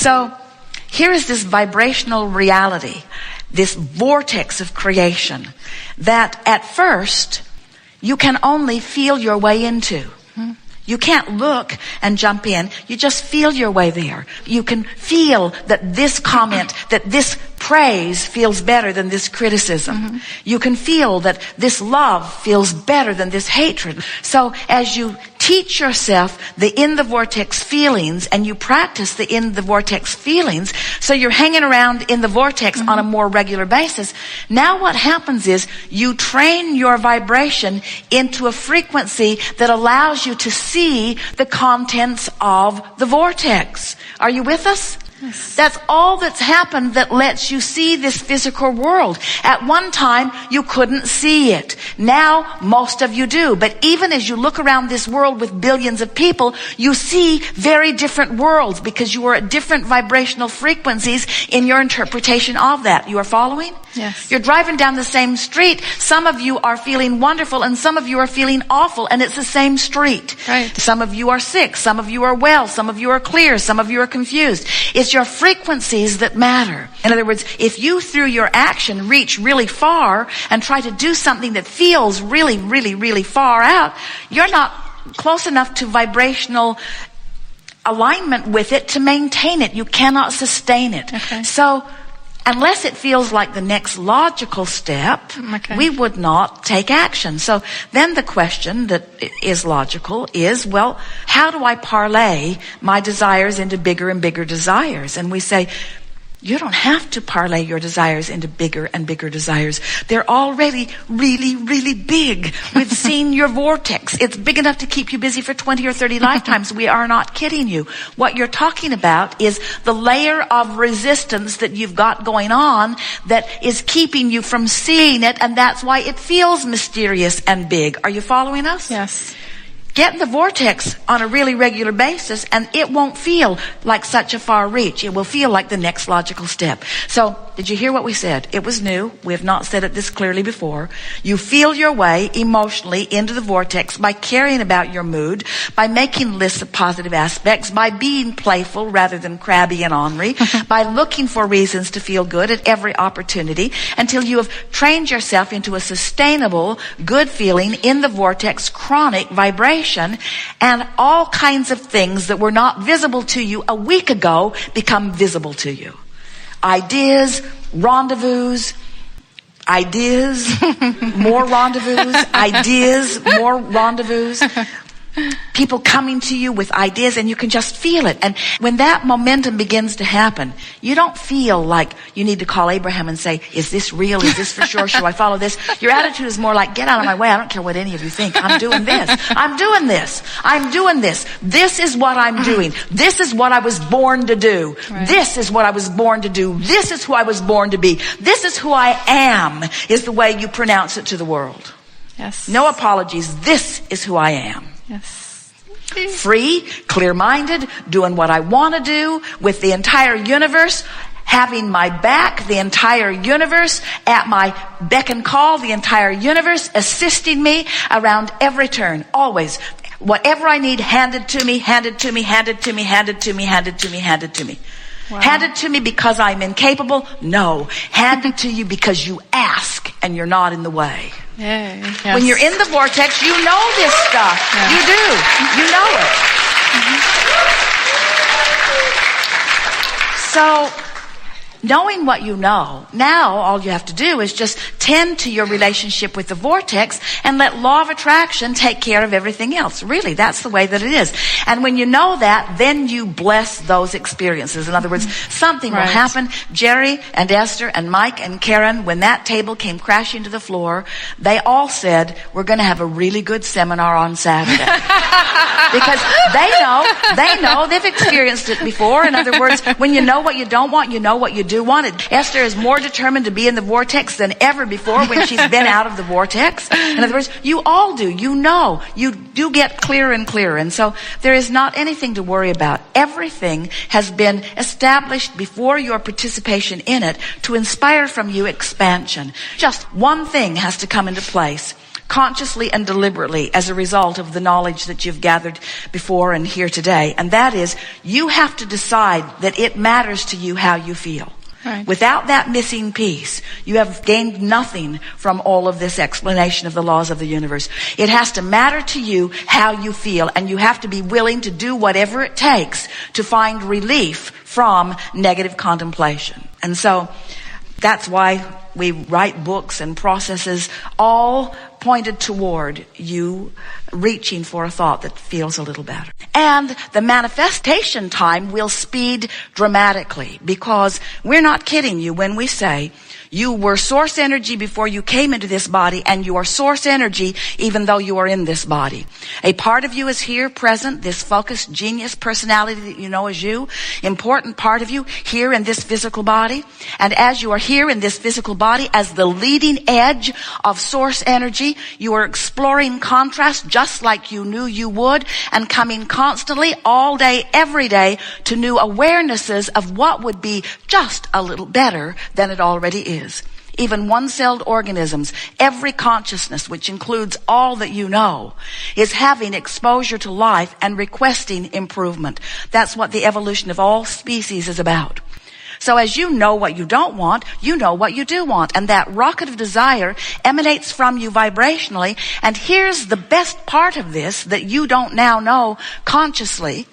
So here is this vibrational reality, this vortex of creation that at first you can only feel your way into. You can't look and jump in. You just feel your way there. You can feel that this comment, that this praise feels better than this criticism. You can feel that this love feels better than this hatred. So as you teach yourself the in the vortex feelings and you practice the in the vortex feelings, so you're hanging around in the vortex on a more regular basis, now what happens is you train your vibration into a frequency that allows you to see the contents of the vortex. Are you with us? Yes. That's all that's happened that lets you see this physical world. At one time, you couldn't see it. Now, most of you do. But even as you look around this world with billions of people, you see very different worlds because you are at different vibrational frequencies in your interpretation of that. You are following? Yes. You're driving down the same street. Some of you are feeling wonderful and some of you are feeling awful, and it's the same street. Right. Some of you are sick. Some of you are well. Some of you are clear. Some of you are confused. It's your frequencies that matter. In other words, if you through your action reach really far and try to do something that feels really, really, really far out, you're not close enough to vibrational alignment with it to maintain it. You cannot sustain it. Okay. So unless it feels like the next logical step, we would not take action. So then the question that is logical is, well, how do I parlay my desires into bigger and bigger desires? And we say, you don't have to parlay your desires into bigger and bigger desires. They're already really, really big. We've seen your vortex. It's big enough to keep you busy for 20 or 30 lifetimes. We are not kidding you. What you're talking about is the layer of resistance that you've got going on that is keeping you from seeing it, and that's why it feels mysterious and big. Are you following us? Yes. Get in the vortex on a really regular basis and it won't feel like such a far reach. It will feel like the next logical step. So, did you hear what we said? It was new. We have not said it this clearly before. You feel your way emotionally into the vortex by caring about your mood, by making lists of positive aspects, by being playful rather than crabby and ornery, by looking for reasons to feel good at every opportunity until you have trained yourself into a sustainable, good feeling in the vortex, chronic vibration, and all kinds of things that were not visible to you a week ago become visible to you. Ideas, rendezvous, ideas, more rendezvous, ideas, more rendezvous. People coming to you with ideas and you can just feel it. And when that momentum begins to happen, you don't feel like you need to call Abraham and say, is this real? Is this for sure? Shall I follow this? Your attitude is more like, get out of my way. I don't care what any of you think. I'm doing this. I'm doing this. I'm doing this. This is what I'm doing. This is what I was born to do. Right. This is what I was born to do. This is who I was born to be. This is who I am, is the way you pronounce it to the world. Yes. No apologies. This is who I am. Yes. Free, clear-minded, doing what I want to do with the entire universe, having my back, the entire universe, at my beck and call, the entire universe, assisting me around every turn, always. Whatever I need, handed to me, handed to me, handed to me, handed to me, handed to me, handed to me. Wow. Handed to me because I'm incapable? No. Handed to you because you ask and you're not in the way. Yeah, yes. When you're in the vortex, you know this stuff. Yeah. You do. You know it. So, knowing what you know, now all you have to do is just tend to your relationship with the vortex and let law of attraction take care of everything else. Really, that's the way that it is. And when you know that, then you bless those experiences. In other words, something will happen. Jerry and Esther and Mike and Karen, when that table came crashing to the floor, they all said, we're going to have a really good seminar on Saturday. Because they know, they've experienced it before. In other words, when you know what you don't want, you know what you do want. Esther is more determined to be in the vortex than ever before when she's been out of the vortex. In other words, you all do. You know. You do get clearer and clearer. And so there is not anything to worry about. Everything has been established before your participation in it to inspire from you expansion. Just one thing has to come into place. consciously and deliberately as a result of the knowledge that you've gathered before and here today. And that is, you have to decide that it matters to you how you feel. Right. Without that missing piece, you have gained nothing from all of this explanation of the laws of the universe. It has to matter to you how you feel, and you have to be willing to do whatever it takes to find relief from negative contemplation. And so that's why we write books and processes, all pointed toward you reaching for a thought that feels a little better. And the manifestation time will speed dramatically, because we're not kidding you when we say you were source energy before you came into this body, and you are source energy even though you are in this body. A part of you is here present, this focused genius personality that you know as you, important part of you here in this physical body. And as you are here in this physical body as the leading edge of source energy, you are exploring contrast just like you knew you would, and coming constantly all day, every day, to new awarenesses of what would be just a little better than it already is. Even one-celled organisms, every consciousness, which includes all that you know, is having exposure to life and requesting improvement. That's what the evolution of all species is about. So as you know what you don't want, you know what you do want. And that rocket of desire emanates from you vibrationally. And here's the best part of this that you don't now know consciously,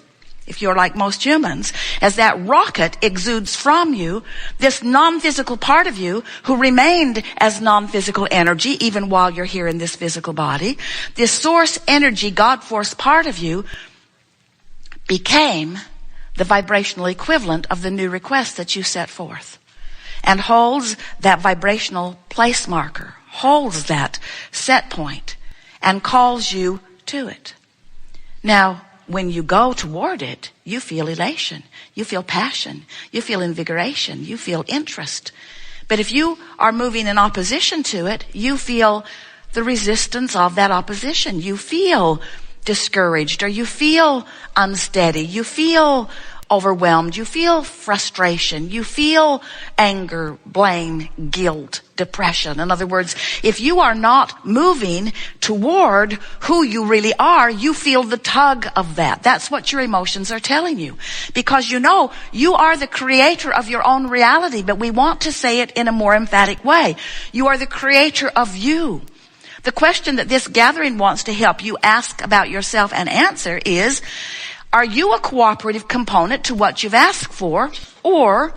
if you're like most humans, as that rocket exudes from you, this non-physical part of you who remained as non-physical energy even while you're here in this physical body, this source energy, God force part of you became the vibrational equivalent of the new request that you set forth, and holds that vibrational place marker, holds that set point, and calls you to it. Now, when you go toward it, you feel elation, you feel passion, you feel invigoration, you feel interest. But if you are moving in opposition to it, you feel the resistance of that opposition. You feel discouraged, or you feel unsteady, you feel overwhelmed, you feel frustration, you feel anger, blame, guilt, depression. In other words, if you are not moving toward who you really are, you feel the tug of that. That's what your emotions are telling you. Because you know you are the creator of your own reality, but we want to say it in a more emphatic way. You are the creator of you. The question that this gathering wants to help you ask about yourself and answer is, are you a cooperative component to what you've asked for, or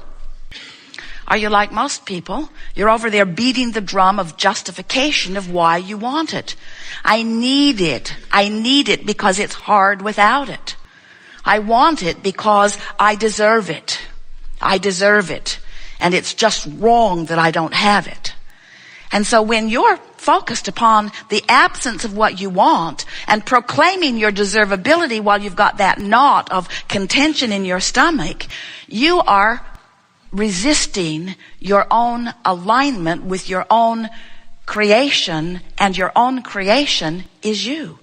are you like most people? You're over there beating the drum of justification of why you want it. I need it. I need it because it's hard without it. I want it because I deserve it. I deserve it. And it's just wrong that I don't have it. And so when you're focused upon the absence of what you want and proclaiming your deservability while you've got that knot of contention in your stomach, you are resisting your own alignment with your own creation, and your own creation is you.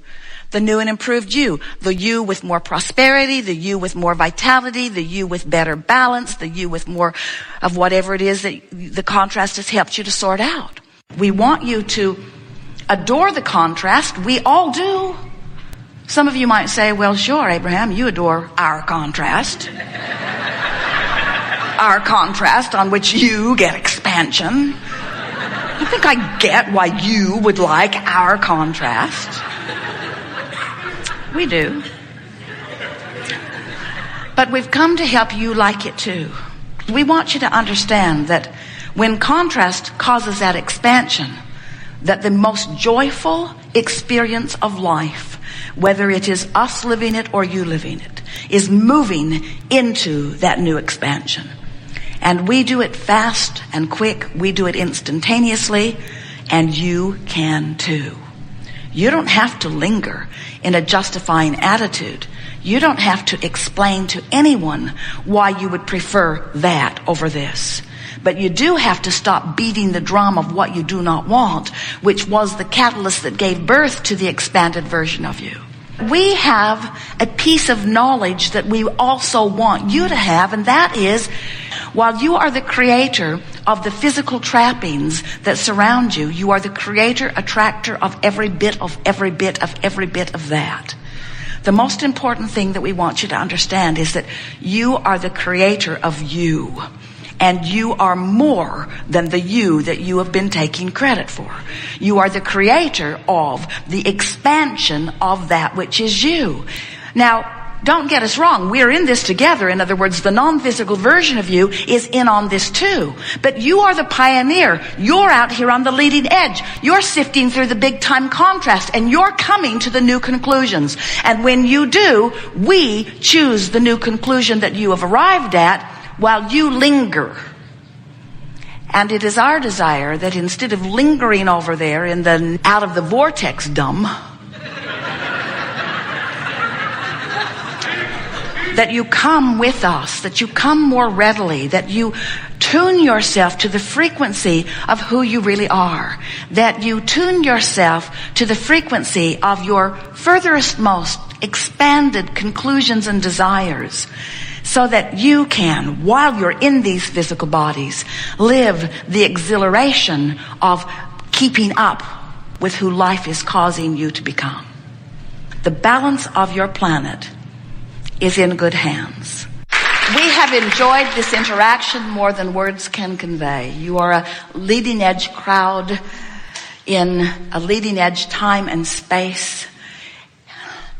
The new and improved you. The you with more prosperity, the you with more vitality, the you with better balance, the you with more of whatever it is that the contrast has helped you to sort out. We want you to adore the contrast. We all do. Some of you might say, well, sure, Abraham, you adore our contrast. Our contrast on which you get expansion. I think I get why you would like our contrast. We do. But we've come to help you like it too. We want you to understand that when contrast causes that expansion, that the most joyful experience of life, whether it is us living it or you living it, is moving into that new expansion. And we do it fast and quick. We do it instantaneously, and you can too. You don't have to linger in a justifying attitude. You don't have to explain to anyone why you would prefer that over this. But you do have to stop beating the drum of what you do not want, which was the catalyst that gave birth to the expanded version of you. We have a piece of knowledge that we also want you to have, and that is, while you are the creator of the physical trappings that surround you. You are the creator, attractor of every bit of that. The most important thing that we want you to understand is that you are the creator of you. And you are more than the you that you have been taking credit for. You are the creator of the expansion of that which is you. Now, don't get us wrong. We're in this together. In other words, the non-physical version of you is in on this too. But you are the pioneer. You're out here on the leading edge. You're sifting through the big time contrast and you're coming to the new conclusions. And when you do, we choose the new conclusion that you have arrived at while you linger. And it is our desire that instead of lingering over there in the out of the vortex dumb, that you come with us, that you come more readily, that you tune yourself to the frequency of who you really are, that you tune yourself to the frequency of your furthest most expanded conclusions and desires, so that you can, while you're in these physical bodies, live the exhilaration of keeping up with who life is causing you to become. The balance of your planet is in good hands. We have enjoyed this interaction more than words can convey. You are a leading edge crowd in a leading edge time and space,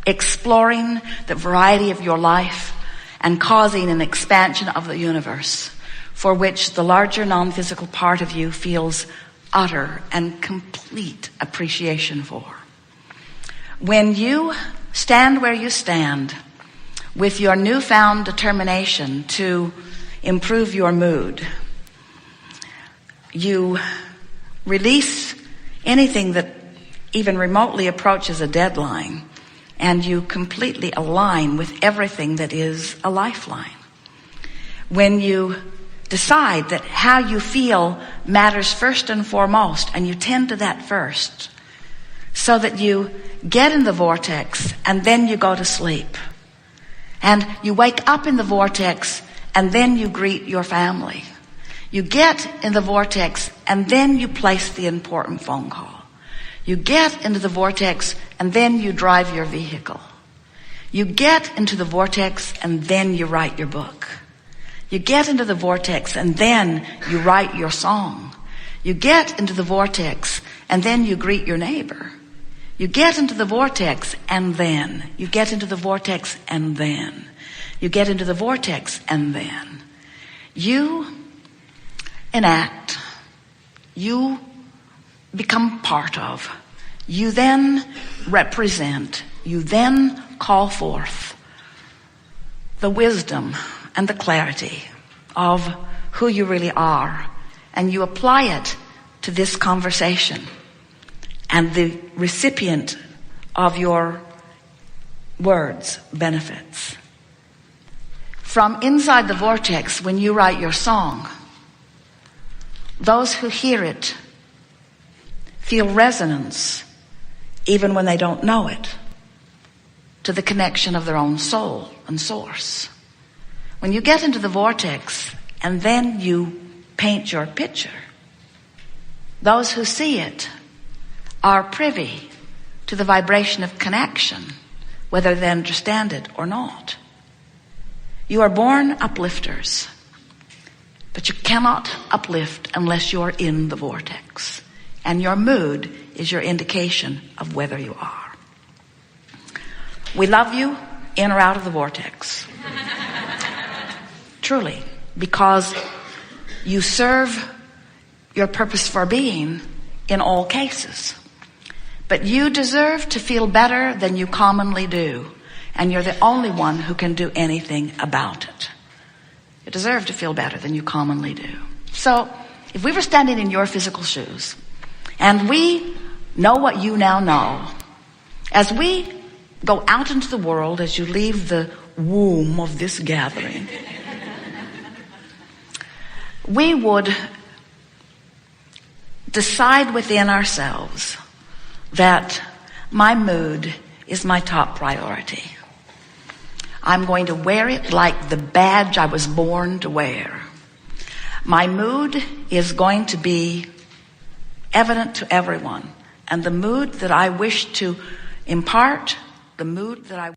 exploring the variety of your life and causing an expansion of the universe for which the larger non-physical part of you feels utter and complete appreciation for. When you stand where you stand with your newfound determination to improve your mood, you release anything that even remotely approaches a deadline, and you completely align with everything that is a lifeline. When you decide that how you feel matters first and foremost, and you tend to that first, so that you get in the vortex and then you go to sleep. And you wake up in the vortex and then you greet your family. You get in the vortex and then you place the important phone call. You get into the vortex and then you drive your vehicle. You get into the vortex and then you write your book. You get into the vortex and then you write your song. You get into the vortex and then you greet your neighbor. You get into the vortex and then you get into the vortex and then you get into the vortex and then you enact, you become part of, you then represent, you then call forth the wisdom and the clarity of who you really are, and you apply it to this conversation, and the recipient of your words benefits. From inside the vortex, when you write your song, those who hear it feel resonance, even when they don't know it, to the connection of their own soul and source. When you get into the vortex and then you paint your picture, those who see it are privy to the vibration of connection, whether they understand it or not. You are born uplifters, but you cannot uplift unless you're in the vortex. And your mood is your indication of whether you are. We love you in or out of the vortex. Truly, because you serve your purpose for being in all cases. But you deserve to feel better than you commonly do, and you're the only one who can do anything about it. You deserve to feel better than you commonly do. So, if we were standing in your physical shoes, and we know what you now know, as we go out into the world, as you leave the womb of this gathering, we would decide within ourselves that my mood is my top priority. I'm going to wear it like the badge I was born to wear. My mood is going to be evident to everyone. And the mood that I wish to impart, the mood that I